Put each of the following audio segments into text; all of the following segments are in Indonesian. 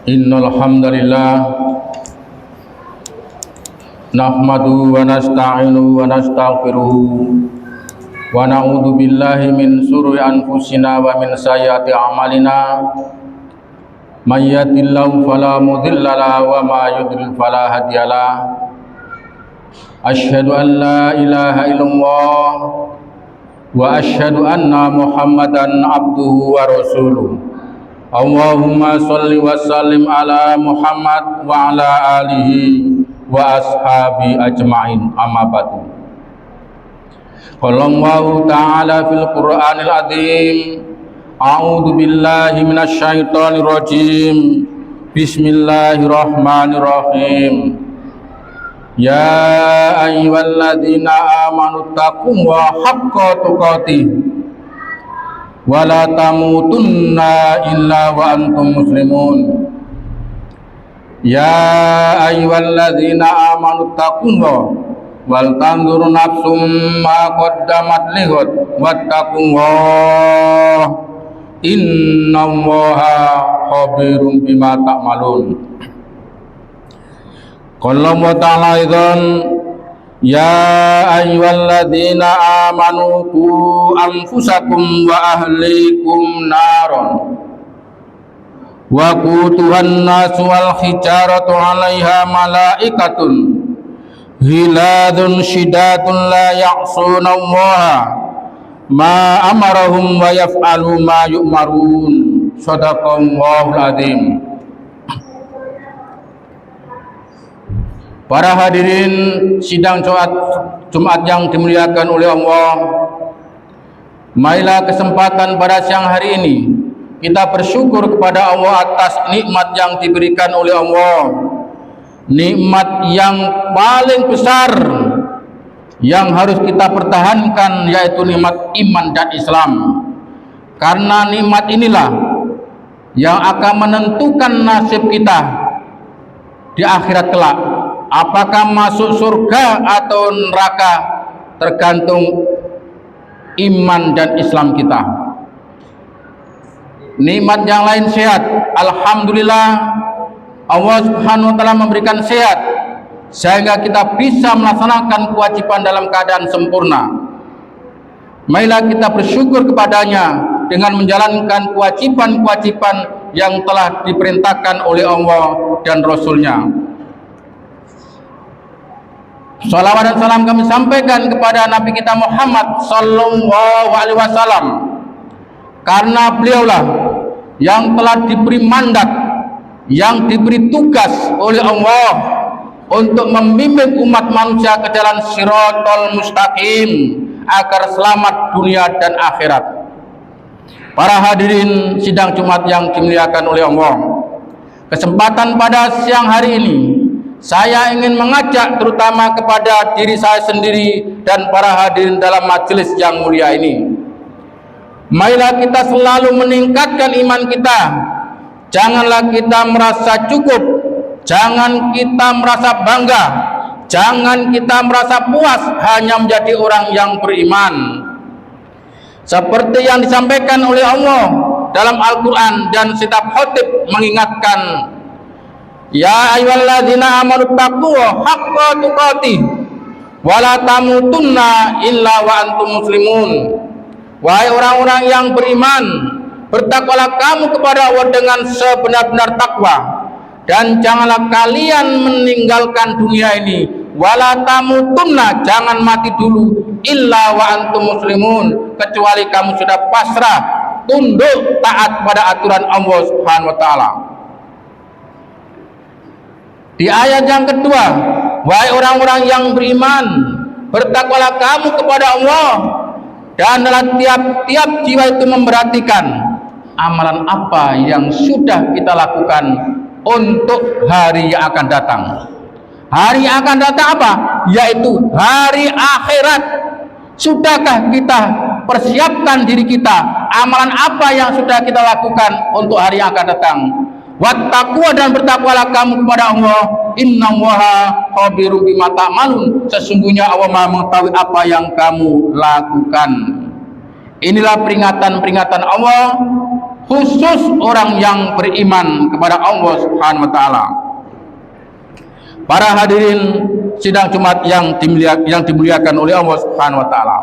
Innal hamdalillah nahmaduhu wa nasta'inuhu wa nastaghfiruh wa na'udzu billahi min shururi anfusina wa min sayyiati a'malina may yahdihillahu fala mudilla lahu wa may yudlil fala hadiyalah. Asyhadu an la ilaha illallah wa asyhadu anna Muhammadan abduhu wa rasuluh. Allahumma sholli wa sallim ala Muhammad wa ala alihi wa ashabi ajma'in, amma ba'du. Qala Allahu ta'ala fil Qur'anil azim, a'udzu billahi minasy syaithanir rajim. Bismillahirrahmanirrahim. Ya ayyuhalladzina amanu taqullaha haqqa tuqatih wala tamutunna illa wa antum muslimun. Ya ayyuhalladzina amanu taqullaha wal tanzur nafsum ma qaddamat lighad wattaqullaha innallaha khabirum bima ta'malun. Qala wa ta'ala idzan ya ayyuhalladzina amanu qu anfusakum wa ahlikum naron wa qutuhan nasu wal hijaratu 'alaiha malaikatun ghiladun syidatun la ya'suna Allaha ma amarahum wa yaf'alu ma yu'marun. Shadaqallahul azim. Para hadirin sidang Jumat yang dimuliakan oleh Allah, marilah kesempatan pada siang hari ini kita bersyukur kepada Allah atas nikmat yang diberikan oleh Allah, nikmat yang paling besar yang harus kita pertahankan, yaitu nikmat iman dan Islam. Karena nikmat inilah yang akan menentukan nasib kita di akhirat kelak. Apakah masuk surga atau neraka tergantung iman dan Islam kita. Nikmat yang lain sehat, alhamdulillah Allah Subhanahu wa taala memberikan sehat sehingga kita bisa melaksanakan kewajiban dalam keadaan sempurna. Marilah kita bersyukur kepadanya dengan menjalankan kewajiban-kewajiban yang telah diperintahkan oleh Allah dan Rasul-Nya. Salawat dan salam kami sampaikan kepada Nabi kita Muhammad sallallahu alaihi wasallam, karena beliaulah yang telah diberi mandat, yang diberi tugas oleh Allah untuk membimbing umat manusia ke jalan Shiratal Mustaqim agar selamat dunia dan akhirat. Para hadirin sidang Jumat yang dimuliakan oleh Allah, kesempatan pada siang hari ini saya ingin mengajak terutama kepada diri saya sendiri dan para hadirin dalam majelis yang mulia ini. Marilah kita selalu meningkatkan iman kita. Janganlah kita merasa cukup, jangan kita merasa bangga, jangan kita merasa puas hanya menjadi orang yang beriman. Seperti yang disampaikan oleh Allah dalam Al-Quran dan setiap khotib mengingatkan, ya ayyuhalladzina amanu taqullaha haqqa tuqatih wa la tamutunna illa wa antum muslimun. Wahai orang-orang yang beriman, bertakwalah kamu kepada Allah dengan sebenar-benar takwa, dan janganlah kalian meninggalkan dunia ini, wala tamutunna, jangan mati dulu, illa wa antum muslimun, kecuali kamu sudah pasrah, tunduk, taat pada aturan Allah Subhanahu wa taala. Di ayat yang kedua, wahai orang-orang yang beriman, bertakwalah kamu kepada Allah, dan dalam tiap-tiap jiwa itu memperhatikan amalan apa yang sudah kita lakukan untuk hari yang akan datang. Hari yang akan datang apa? Yaitu hari akhirat. Sudahkah kita persiapkan diri kita? Amalan apa yang sudah kita lakukan untuk hari yang akan datang? Wattaqwa, dan bertakwalah kamu kepada Allah. Innallaha khabirum bima ta'malun. Sesungguhnya Allah Maha mengetahui apa yang kamu lakukan. Inilah peringatan-peringatan Allah khusus orang yang beriman kepada Allah Subhanahu wa taala. Para hadirin sidang Jumat yang dimuliakan oleh Allah Subhanahu wa taala.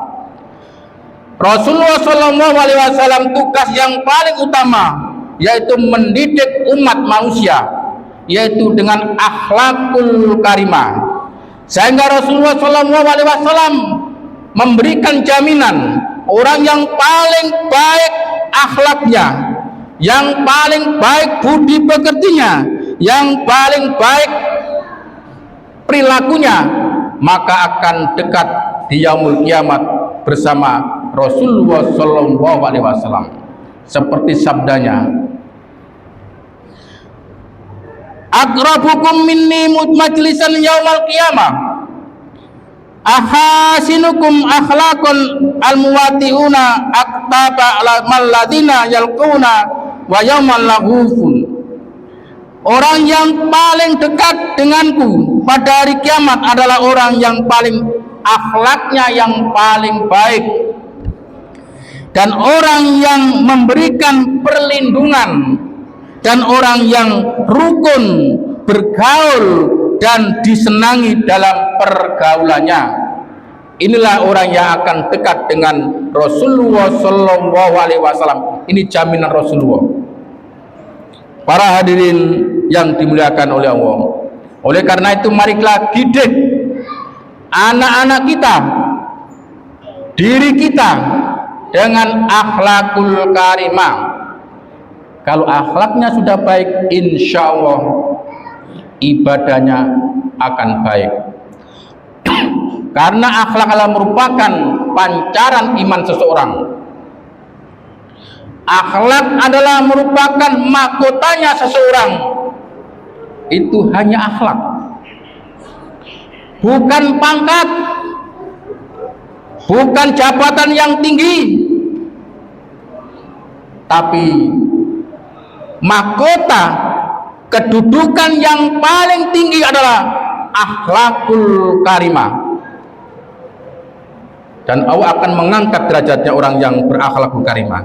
Rasulullah sallallahu alaihi wasallam tugas yang paling utama yaitu mendidik umat manusia, yaitu dengan akhlakul karimah. Sehingga Rasulullah sallallahu alaihi wasallam memberikan jaminan orang yang paling baik akhlaknya, yang paling baik budi pekertinya, yang paling baik perilakunya, maka akan dekat di yaumul kiamat bersama Rasulullah sallallahu alaihi wasallam. Seperti sabdanya, aqrabukum minni majlisan yaumal qiyamah ahasinukum akhlaqan almuwatiuna aktaba alladina yalquna wa yaumal laghufun. Orang yang paling dekat denganku pada hari kiamat adalah orang yang paling akhlaknya yang paling baik, dan orang yang memberikan perlindungan, dan orang yang rukun bergaul dan disenangi dalam pergaulannya. Inilah orang yang akan dekat dengan Rasulullah sallallahu alaihi wasallam. Ini jaminan Rasulullah. Para hadirin yang dimuliakan oleh Allah. Oleh karena itu marilah didik anak-anak kita, diri kita dengan akhlakul karimah. Kalau akhlaknya sudah baik, insya Allah ibadahnya akan baik. Karena akhlak adalah merupakan pancaran iman seseorang. Akhlak adalah merupakan mahkotanya seseorang. Itu hanya akhlak, bukan pangkat, bukan jabatan yang tinggi, tapi mahkota kedudukan yang paling tinggi adalah akhlakul karimah. Dan Allah akan mengangkat derajatnya orang yang berakhlakul karimah.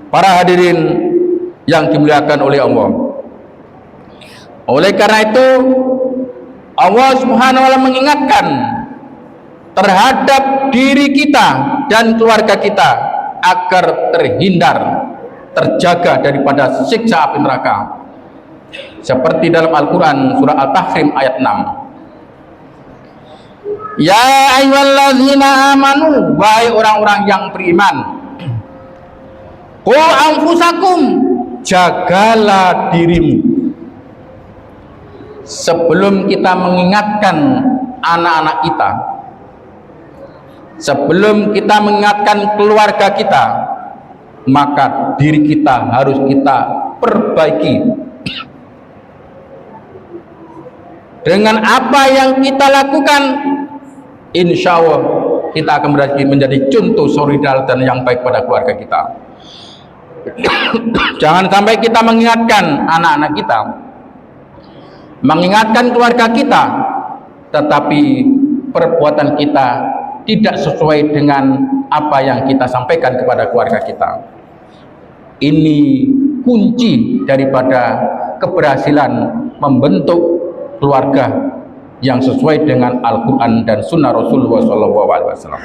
Para hadirin yang dimuliakan oleh Allah. Oleh karena itu Allah Subhanahu wa taala mengingatkan terhadap diri kita dan keluarga kita agar terhindar, terjaga daripada siksa api neraka. Seperti dalam Al-Quran surah Al-Tahrim ayat 6. Ya ayyuhalladzina amanu, wahai orang-orang yang beriman, qu anfusakum, jagalah dirimu. Sebelum kita mengingatkan anak-anak kita, sebelum kita mengingatkan keluarga kita, maka diri kita harus kita perbaiki. Dengan apa yang kita lakukan, insya Allah kita akan menjadi contoh solidaritas yang baik pada keluarga kita. Jangan sampai kita mengingatkan anak-anak kita, mengingatkan keluarga kita, tetapi perbuatan kita tidak sesuai dengan apa yang kita sampaikan kepada keluarga kita. Ini kunci daripada keberhasilan membentuk keluarga yang sesuai dengan Al-Quran dan Sunnah Rasulullah SAW.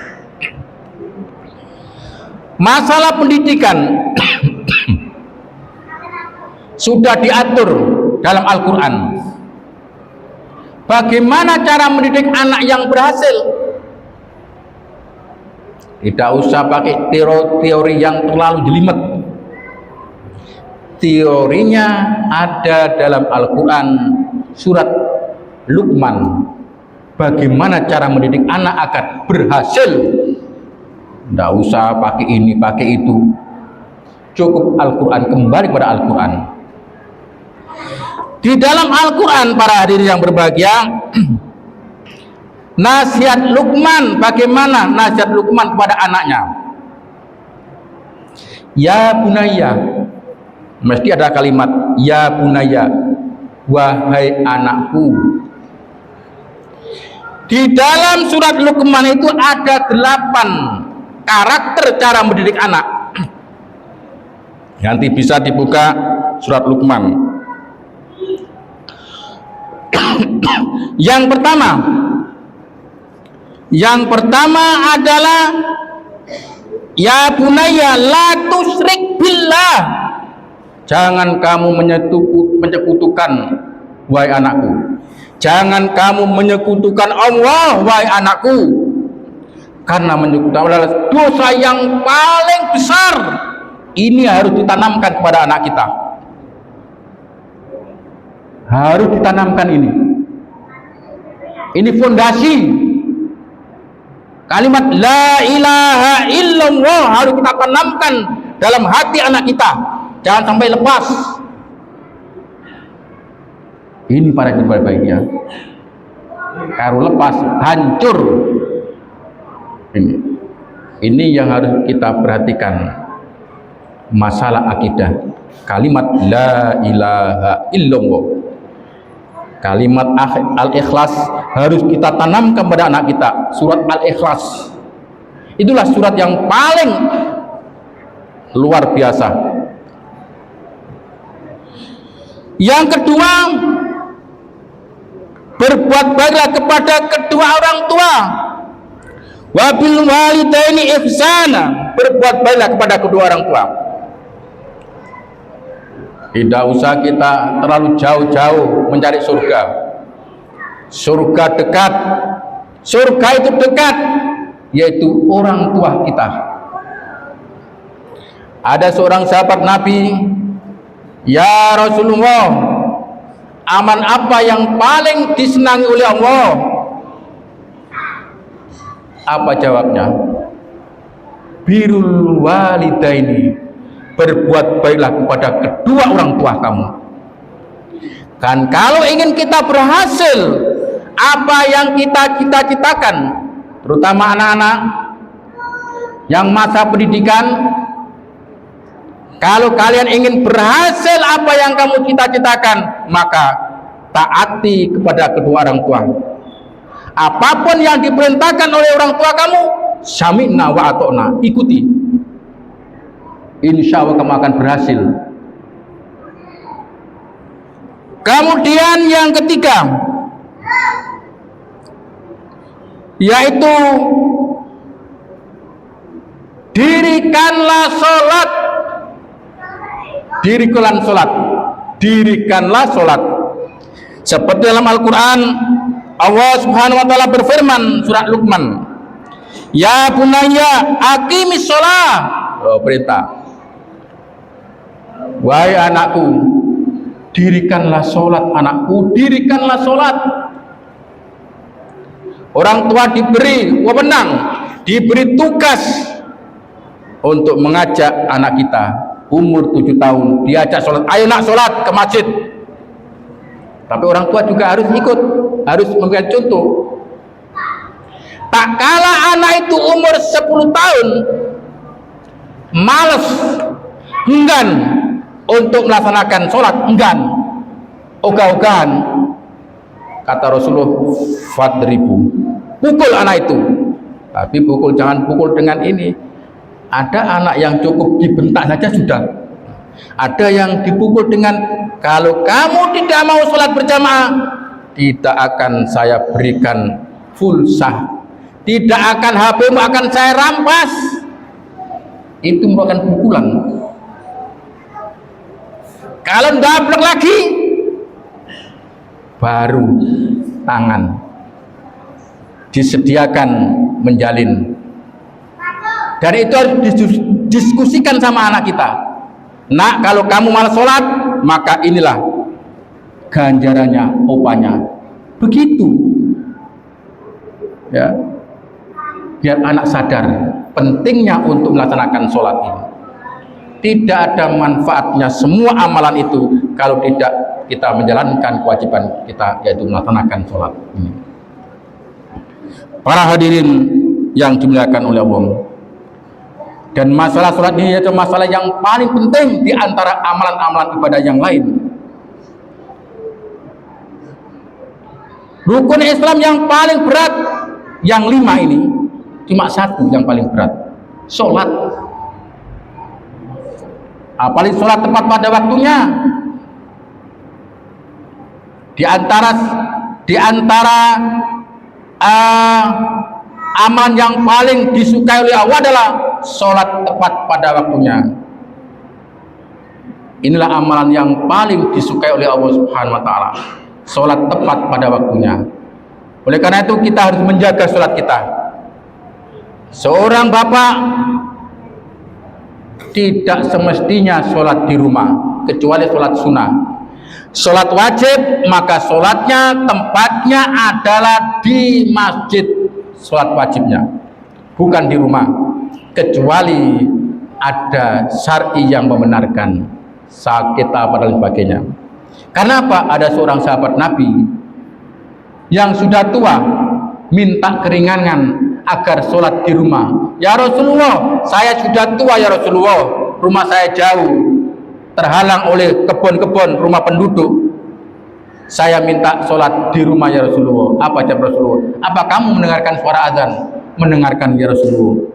Masalah pendidikan sudah diatur dalam Al-Quran. Bagaimana cara mendidik anak yang berhasil? Tidak usah pakai teori yang terlalu jelimet. Teorinya ada dalam Al-Quran surat Luqman. Bagaimana cara mendidik anak agar berhasil? Tidak usah pakai ini, pakai itu. Cukup Al-Quran, kembali kepada Al-Quran. Di dalam Al-Quran, para hadirin yang berbahagia, nasihat Luqman, bagaimana nasihat Luqman kepada anaknya? Ya bunayya, mesti ada kalimat ya bunayya, wahai anakku. Di dalam surat Luqman itu ada 8 karakter cara mendidik anak. Nanti bisa dibuka surat Luqman. Yang pertama adalah ya bunayya la tusyrik billah. Jangan kamu menyekutukan wahai anakku. Jangan kamu menyekutukan Allah wahai anakku. Karena menyekutukan adalah dosa yang paling besar. Ini harus ditanamkan kepada anak kita. Harus ditanamkan ini. Ini fondasi. Kalimat la ilaha illallah harus kita tanamkan dalam hati anak kita. Jangan sampai lepas. Ini para baik-baiknya. Kalau lepas hancur. Ini yang harus kita perhatikan. Masalah akidah, kalimat la ilaha illallah, kalimat al-ikhlas harus kita tanamkan pada anak kita. Surat al-ikhlas itulah surat yang paling luar biasa. Yang kedua, berbuat baiklah kepada kedua orang tua. Wabil walidaini ihsana, berbuat baiklah kepada kedua orang tua. Tidak usah kita terlalu jauh-jauh mencari surga. Surga dekat. Surga itu dekat, yaitu orang tua kita. Ada seorang sahabat Nabi, ya Rasulullah, aman apa yang paling disenangi oleh Allah? Apa jawabnya? Birrul walidaini, berbuat baiklah kepada kedua orang tua kamu. Kan kalau ingin kita berhasil apa yang kita cita-citakan, terutama anak-anak yang masa pendidikan, kalau kalian ingin berhasil apa yang kamu cita-citakan, maka taati kepada kedua orang tua. Apapun yang diperintahkan oleh orang tua kamu, sami'na wa ata'na, ikuti. Insya Allah kamu akan berhasil. Kemudian yang ketiga, yaitu dirikanlah sholat. Dirikanlah sholat. Seperti dalam Al-Quran, Allah Subhanahu wa Ta'ala berfirman, surat Luqman, ya bunayya aqimis sholat. Perintah. Wahai anakku, dirikanlah sholat. Anakku, dirikanlah sholat. Orang tua diberi wewenang, diberi tugas untuk mengajak anak kita umur 7 tahun, diajak sholat. Ayo nak sholat ke masjid. Tapi orang tua juga harus ikut, harus memberikan contoh. Tak kala anak itu umur 10 tahun malas, enggan untuk melaksanakan sholat, enggan, ogah-ogahan, kata Rasulullah, fadribu, pukul anak itu. Tapi jangan pukul dengan ini. Ada anak yang cukup dibentak saja sudah. Ada yang dipukul dengan, kalau kamu tidak mau sholat berjamaah, tidak akan saya berikan full sah, tidak akan HP-mu akan saya rampas. Itu merupakan pukulan. Kalau ndablek lagi, baru tangan disediakan menjalin. Dan itu harus didiskusikan sama anak kita. Nak, kalau kamu malas sholat, maka inilah ganjarannya, upahnya. Begitu, ya, biar anak sadar pentingnya untuk melaksanakan sholat ini. Tidak ada manfaatnya semua amalan itu kalau tidak kita menjalankan kewajiban kita, yaitu melaksanakan sholat ini. Para hadirin yang dimuliakan oleh Allah, dan masalah sholat ini yaitu masalah yang paling penting di antara amalan-amalan ibadah yang lain. Rukun Islam yang paling berat, yang 5 ini, cuma 1 yang paling berat, sholat. apalagi sholat tepat pada waktunya. Di antara amalan yang paling disukai oleh Allah adalah sholat tepat pada waktunya. Inilah amalan yang paling disukai oleh Allah Subhanahu wa taala, sholat tepat pada waktunya. Oleh karena itu kita harus menjaga sholat kita. Seorang bapak tidak semestinya sholat di rumah kecuali sholat sunnah. Sholat wajib maka sholatnya tempatnya adalah di masjid, sholat wajibnya bukan di rumah, kecuali ada syar'i yang membenarkan, sakit apa dan sebagainya. Karena apa? Ada seorang sahabat Nabi yang sudah tua minta keringanan agar sholat di rumah. Ya Rasulullah, saya sudah tua ya Rasulullah, rumah saya jauh, terhalang oleh kebun-kebun rumah penduduk. Saya minta sholat di rumah ya Rasulullah. Apa jawab Rasulullah? Apa kamu mendengarkan suara azan? Mendengarkan ya Rasulullah.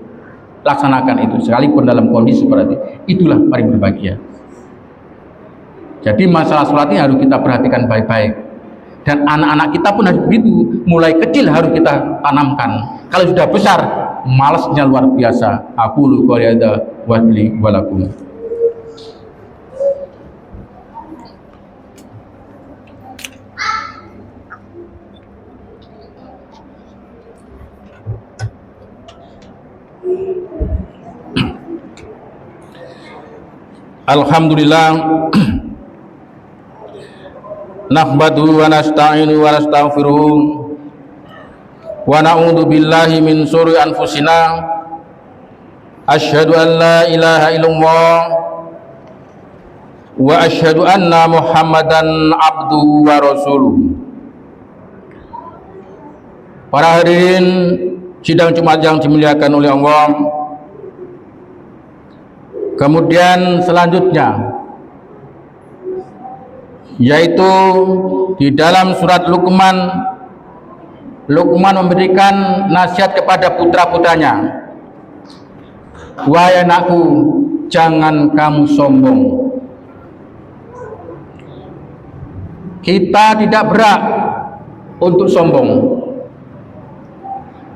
Laksanakan itu sekalipun dalam kondisi seperti itulah paling berbahagia. Jadi masalah sholat ini harus kita perhatikan baik-baik. Dan anak-anak kita pun harus begitu. Mulai kecil harus kita tanamkan. Kalau sudah besar, malasnya luar biasa. Aku lu qouliyada wa li walakum. Alhamdulillah, nahmaduhu wa nasta'inu wa nastaghfiruh wa na'udzu billahi min syururi anfusina, asyhadu an la ilaha illallah wa asyhadu anna Muhammadan abduhu wa rasuluh. Para hadirin sidang Jumat yang dimuliakan oleh Allah, kemudian selanjutnya yaitu di dalam surat Luqman, Luqman memberikan nasihat kepada putra-putranya, wahai anakku, jangan kamu sombong. Kita tidak berhak untuk sombong.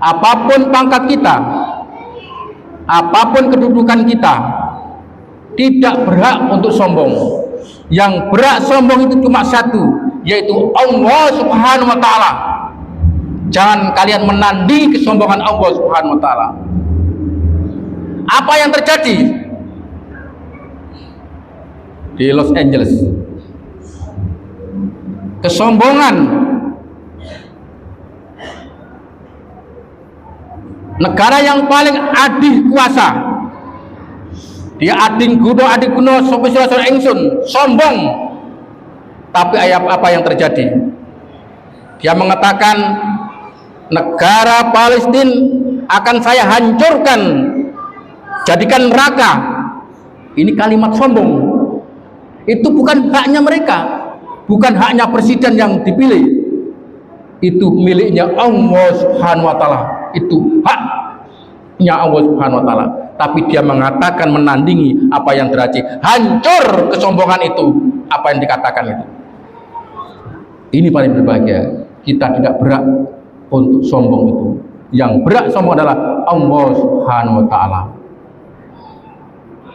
Apapun pangkat kita, apapun kedudukan kita, tidak berhak untuk sombong. Yang berhak sombong itu cuma satu, yaitu Allah Subhanahu wa taala. Jangan kalian menandingi kesombongan Allah Subhanahu wa taala. Apa yang terjadi di Los Angeles? Kesombongan negara yang paling adil kuasa. Dia adik kuno sopir engsun, sombong. Tapi apa yang terjadi? Dia mengatakan negara Palestina akan saya hancurkan, jadikan neraka. Ini kalimat sombong. Itu bukan haknya mereka, bukan haknya presiden yang dipilih. Itu miliknya Allah Subhanahu wa taala. Itu haknya Allah Subhanahu wa taala. Tapi dia mengatakan menandingi apa yang terjadi, hancur kesombongan itu, apa yang dikatakan itu. Ini paling berbahagia. Kita tidak berhak untuk sombong itu. Yang berhak sombong adalah Allah Subhanahu wa taala.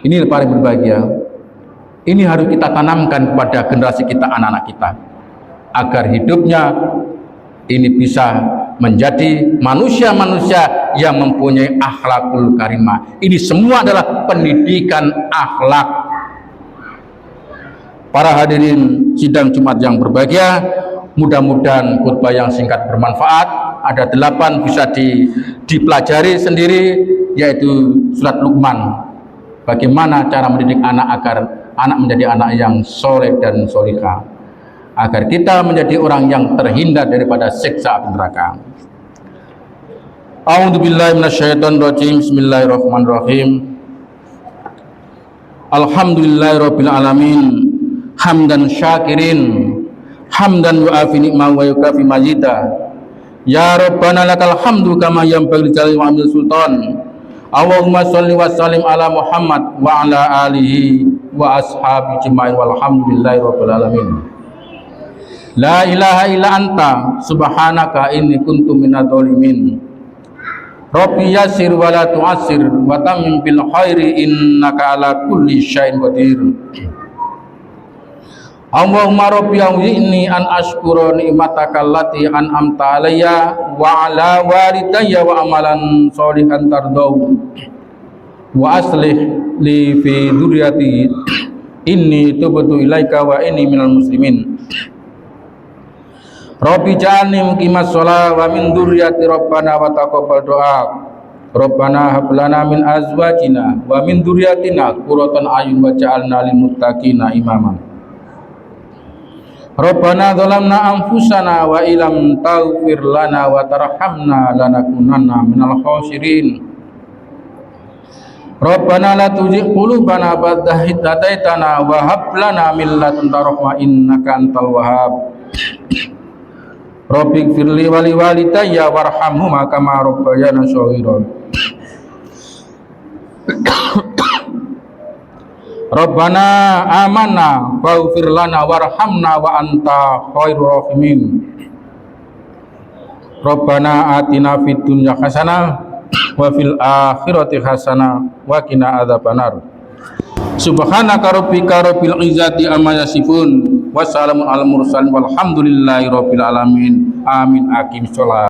Ini paling berbahagia. Ini harus kita tanamkan kepada generasi kita, anak-anak kita, agar hidupnya ini bisa menjadi manusia-manusia yang mempunyai akhlakul karimah. Ini semua adalah pendidikan akhlak. Para hadirin sidang Jumat yang berbahagia, mudah-mudahan khutbah yang singkat bermanfaat. Ada 8 bisa dipelajari sendiri, yaitu surat Luqman. Bagaimana cara mendidik anak agar anak menjadi anak yang soleh dan solihah, agar kita menjadi orang yang terhindar daripada siksa api neraka. A'udzubillahi minasyaitonirrajim. Bismillahirrahmanirrahim. Alhamdulillahirabbil alamin, hamdan syakirin, hamdan yu'afi ni'ma wa yukafi mazida. Ya Rabbana lakal hamdu kama yanbaghi li jalali wa amil sultan. Allahumma sholli wa sallim ala Muhammad wa ala alihi wa ashabi jema'i walhamdulillahi rabbil alamin. La ilaha illa anta subhanaka inni kuntu minadz zalimin. Rabbi yassir wa la tu'assir wa tammim bil khairi innaka ala kulli syai'in qadir. Allahumma rabbi auzi'ni an ashkura ni'mataka allati an'amta alayya wa ala walidayya wa amalan sholihan tardahu wa aslih li fi dzurriyyati inni tubtu ilaika wa inni minal muslimin. Rabbi ja'alni muqimas shalah wa min dzurriyyati rabbana wa taqabbal doa. Rabbana hab lana min azwajina wa min dzurriyyatina qurratan a'yun waj'alna lil muttaqina imama. Rabbana zalamna anfusana wa illam taghfir lana wa tarhamna lanakunanna minal khasirin. Rabbana la tuzigh qulubana ba'da idh hadaitana wa hab lana min ladunka rahmah innaka antal wahhab. Rabbi firli wali walidayya warhamhuma kama rabbayana shaghiran. Rabbana amanna faghfir lana warhamna wa anta khairur rahimin. Rabbana atina fid dunya hasanah wa fil akhirati hasanah wa qina adzabannar. Subhanaka rabbika rabbil izzati amma yasifun wa salamun alal mursalin walhamdulillahi rabbil alamin. Amin. Aqim sholat.